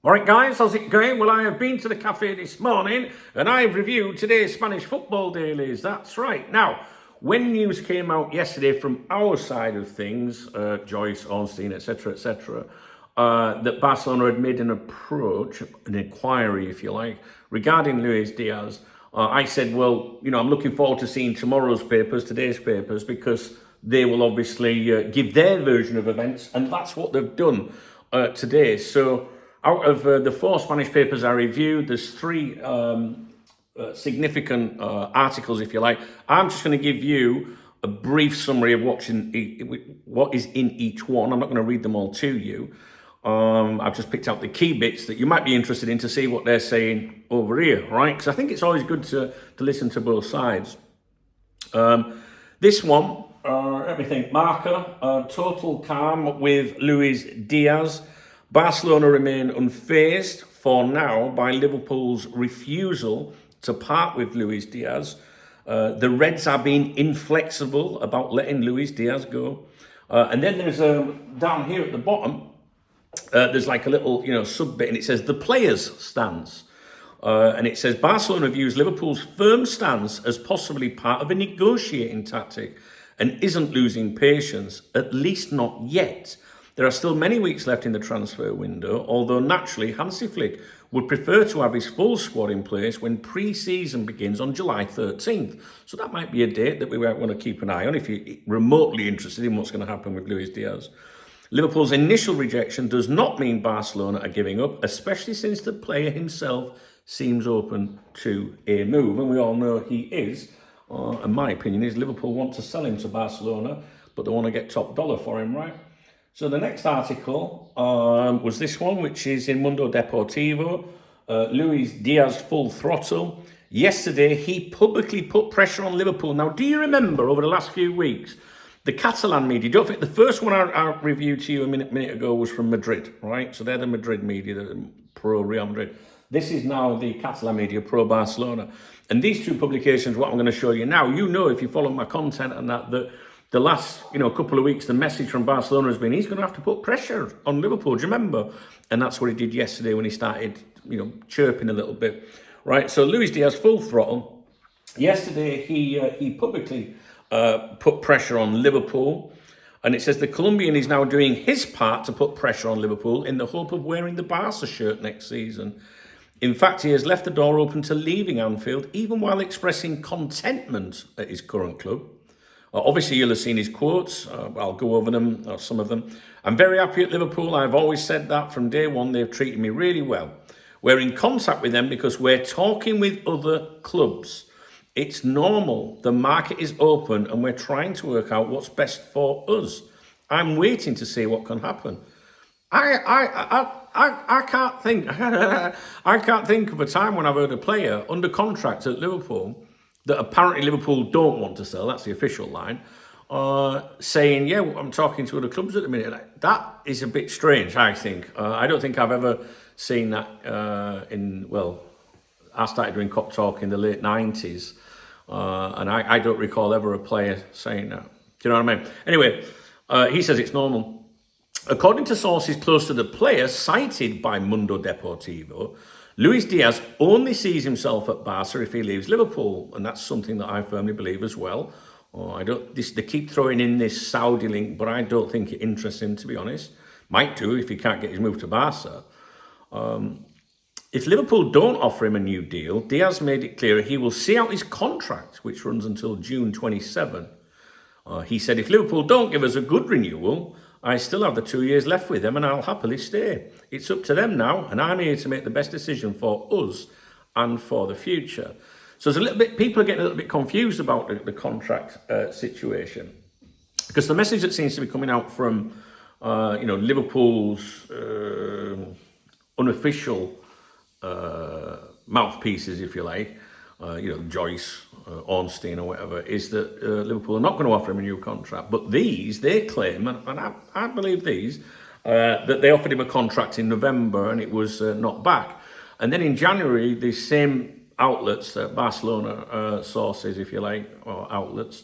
All right, guys, how's it going? Well, I have been to the cafe this morning and I've reviewed today's Spanish football dailies. That's right. Now, when news came out yesterday from our side of things, Joyce, Ornstein, etc., that Barcelona had made an approach, an inquiry, if you like, regarding Luis Díaz, I said, well, I'm looking forward to seeing tomorrow's papers, today's papers, because they will obviously give their version of events, and that's what they've done today. So out of the 4 Spanish papers I reviewed, there's 3 significant articles, if you like. I'm just going to give you a brief summary of what is in each one. I'm not going to read them all to you. I've just picked out the key bits that you might be interested in to see what they're saying over here, right? Because I think it's always good to listen to both sides. This one, let me think, marker, total calm with Luis Díaz. Barcelona remain unfazed for now by Liverpool's refusal to part with Luis Díaz. The Reds are being inflexible about letting Luis Díaz go. And then there's down here at the bottom, there's like a little, sub bit, and it says the players' stance. And it says Barcelona views Liverpool's firm stance as possibly part of a negotiating tactic and isn't losing patience, at least not yet. There are still many weeks left in the transfer window, although naturally Hansi Flick would prefer to have his full squad in place when pre-season begins on July 13th. So that might be a date that we might want to keep an eye on if you're remotely interested in what's going to happen with Luis Díaz. Liverpool's initial rejection does not mean Barcelona are giving up, especially since the player himself seems open to a move. And we all know he is. And my opinion is Liverpool want to sell him to Barcelona, but they want to get top dollar for him, right? So the next article was this one, which is in Mundo Deportivo. Luis Díaz full throttle. Yesterday, he publicly put pressure on Liverpool. Now, do you remember over the last few weeks, the Catalan media, don't think the first one I reviewed to you a minute ago was from Madrid, right? So they're the Madrid media, the pro Real Madrid. This is now the Catalan media, pro Barcelona. And these 2 publications, what I'm going to show you now, if you follow my content and that the last, couple of weeks, the message from Barcelona has been he's going to have to put pressure on Liverpool. Do you remember? And that's what he did yesterday when he started, chirping a little bit, right? So Luis Díaz full throttle. Yesterday he publicly put pressure on Liverpool, and it says the Colombian is now doing his part to put pressure on Liverpool in the hope of wearing the Barca shirt next season. In fact, he has left the door open to leaving Anfield, even while expressing contentment at his current club. Obviously, you'll have seen his quotes. I'll go over them, or some of them. I'm very happy at Liverpool. I've always said that from day one. They've treated me really well. We're in contact with them because we're talking with other clubs. It's normal. The market is open and we're trying to work out what's best for us. I'm waiting to see what can happen. I can't think. I can't think of a time when I've heard a player under contract at Liverpool that apparently Liverpool don't want to sell, that's the official line, saying, yeah, I'm talking to other clubs at the minute. That is a bit strange, I think. I don't think I've ever seen that I started doing cop talk in the late 90s, and I don't recall ever a player saying that. Do you know what I mean? Anyway, he says it's normal. According to sources close to the player, cited by Mundo Deportivo, Luis Díaz only sees himself at Barca if he leaves Liverpool, and that's something that I firmly believe as well. They keep throwing in this Saudi link, but I don't think it interests him, to be honest. Might do if he can't get his move to Barca. If Liverpool don't offer him a new deal, Díaz made it clear he will see out his contract, which runs until June 27. He said, if Liverpool don't give us a good renewal, I still have the 2 years left with them and I'll happily stay. It's up to them now, and I'm here to make the best decision for us and for the future. So there's people are getting a little bit confused about the contract situation, because the message that seems to be coming out from Liverpool's unofficial mouthpieces, if you like, Joyce, Ornstein or whatever, is that Liverpool are not going to offer him a new contract. But they claim, and I believe these, that they offered him a contract in November and it was not back. And then in January, these same outlets, Barcelona sources, if you like, or outlets,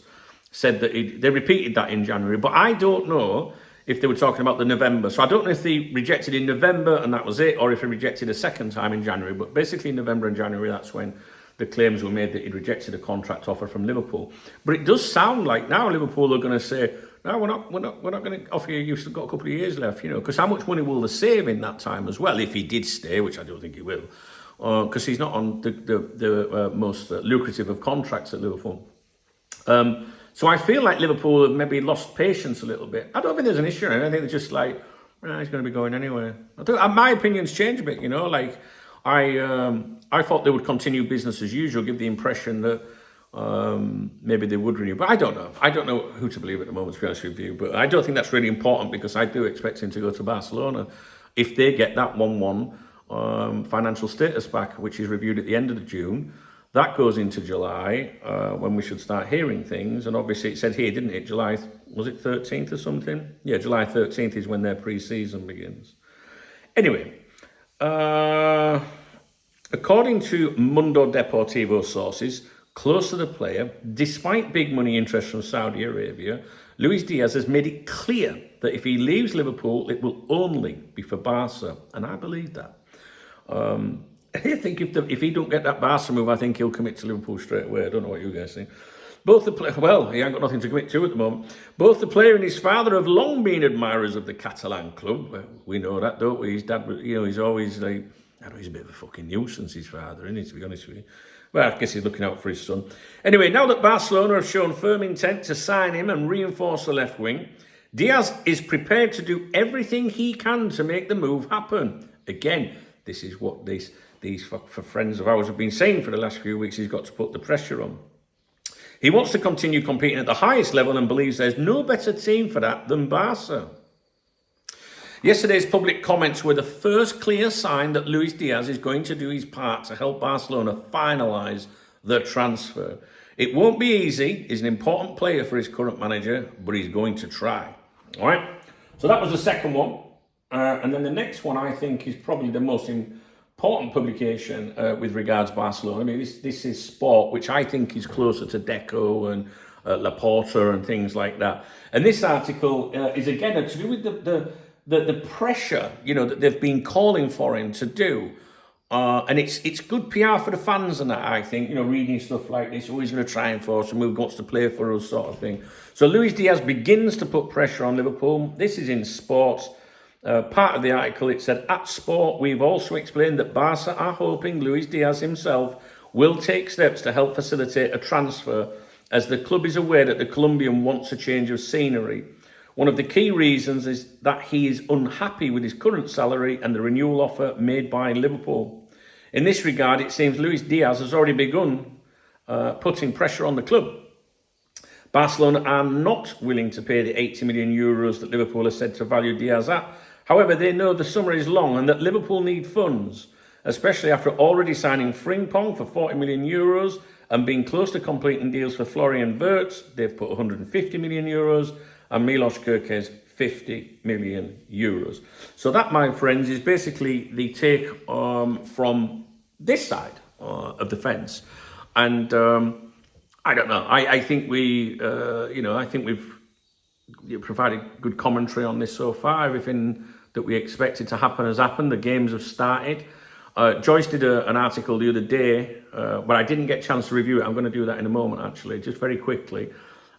said that they repeated that in January. But I don't know if they were talking about the November. So I don't know if they rejected in November and that was it, or if they rejected a second time in January. But basically in November and January, that's when the claims were made that he'd rejected a contract offer from Liverpool. But it does sound like now Liverpool are going to say, no, we're not going to offer you. You've still got a couple of years left, because how much money will they save in that time as well if he did stay, which I don't think he will, because he's not on the most lucrative of contracts at Liverpool. So I feel like Liverpool have maybe lost patience a little bit. I don't think there's an issue. I think they're just like, he's going to be going anyway. I think my opinions change a bit. Like I thought they would continue business as usual, give the impression that maybe they would renew, but I don't know. I don't know who to believe at the moment, to be honest with you. But I don't think that's really important because I do expect him to go to Barcelona if they get that 1-1 financial status back, which is reviewed at the end of June. That goes into July when we should start hearing things. And obviously it said here, didn't it? July, was it 13th or something? Yeah, July 13th is when their pre-season begins. Anyway, according to Mundo Deportivo sources close to the player, despite big money interest from Saudi Arabia, Luis Díaz has made it clear that if he leaves Liverpool, it will only be for Barca. And I believe that. I think if he don't get that Barca move, I think he'll commit to Liverpool straight away. I don't know what you guys think. Both the player, well, he ain't got nothing to commit to at the moment. Both the player and his father have long been admirers of the Catalan club. Well, we know that, don't we? His dad, he's always like, I know he's a bit of a fucking nuisance, his father, isn't he, to be honest with you? Well, I guess he's looking out for his son. Anyway, now that Barcelona have shown firm intent to sign him and reinforce the left wing, Díaz is prepared to do everything he can to make the move happen. Again, this is what these for friends of ours have been saying for the last few weeks. He's got to put the pressure on. He wants to continue competing at the highest level and believes there's no better team for that than Barca. Yesterday's public comments were the first clear sign that Luis Díaz is going to do his part to help Barcelona finalise the transfer. It won't be easy. He's an important player for his current manager, but he's going to try. All right? So that was the second one. And then the next one I think is probably the most important publication with regards to Barcelona. I mean, this is Sport, which I think is closer to Deco and Laporta and things like that. And this article is again to do with the pressure, that they've been calling for him to do. And it's good PR for the fans and that, I think, reading stuff like this. Oh, he's going to try and force him, who wants to play for us, sort of thing. So Luis Díaz begins to put pressure on Liverpool. This is in Sports. Part of the article, it said, at Sport, we've also explained that Barca are hoping Luis Díaz himself will take steps to help facilitate a transfer, as the club is aware that the Colombian wants a change of scenery. One of the key reasons is that he is unhappy with his current salary and the renewal offer made by Liverpool. In this regard, it seems Luis Díaz has already begun putting pressure on the club. Barcelona are not willing to pay the 80 million euros that Liverpool has said to value Díaz at. However, they know the summer is long and that Liverpool need funds, especially after already signing Frimpong for 40 million euros and being close to completing deals for Florian Wirtz. They've put 150 million euros and Milos Kerkez 50 million euros. So that, my friends, is basically the take from this side of the fence. And I don't know. I think we've provided good commentary on this so far. Everything that we expected to happen has happened. The games have started. Joyce did an article the other day, but I didn't get a chance to review it. I'm going to do that in a moment, actually, just very quickly,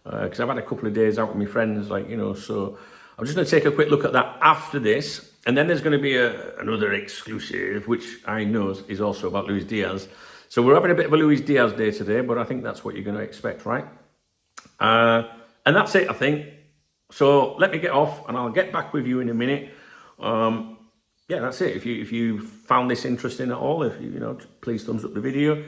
because I've had a couple of days out with my friends, so I'm just going to take a quick look at that after this. And then there's going to be another exclusive, which I know is also about Luis Díaz. So we're having a bit of a Luis Díaz day today, but I think that's what you're going to expect, right? And that's it, I think. So let me get off and I'll get back with you in a minute. Yeah, that's it. If you found this interesting at all, please thumbs up the video.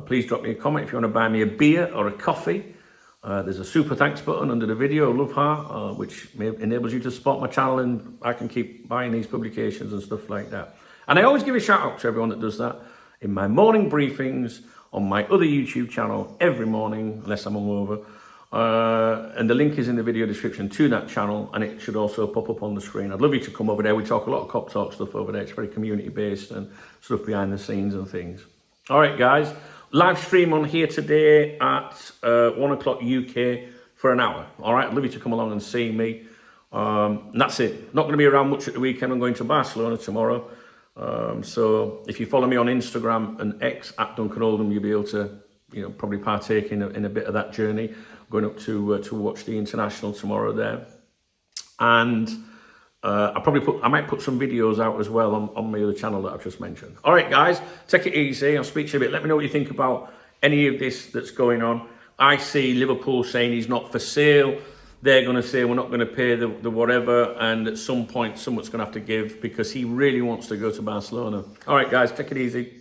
Please drop me a comment if you want to buy me a beer or a coffee. There's a super thanks button under the video, love heart, which enables you to support my channel and I can keep buying these publications and stuff like that. And I always give a shout out to everyone that does that in my morning briefings on my other YouTube channel every morning, unless I'm hungover. And the link is in the video description to that channel, and it should also pop up on the screen. I'd love you to come over there. We talk a lot of Cop Talk stuff over there. It's very community based and stuff behind the scenes and things. All right, guys, live stream on here today at 1 o'clock UK for an hour. All right, I'd love you to come along and see me. And that's it. Not going to be around much at the weekend. I'm going to Barcelona tomorrow. So if you follow me on Instagram and X at Duncan Oldham, you'll be able to, probably partake in a bit of that journey. Going up to watch the international tomorrow there, and I might put some videos out as well on my other channel that I've just mentioned. All right, guys, take it easy. I'll speak to you a bit. Let me know what you think about any of this that's going on. I see Liverpool saying he's not for sale. They're going to say we're not going to pay the whatever, and at some point, someone's going to have to give because he really wants to go to Barcelona. All right, guys, take it easy.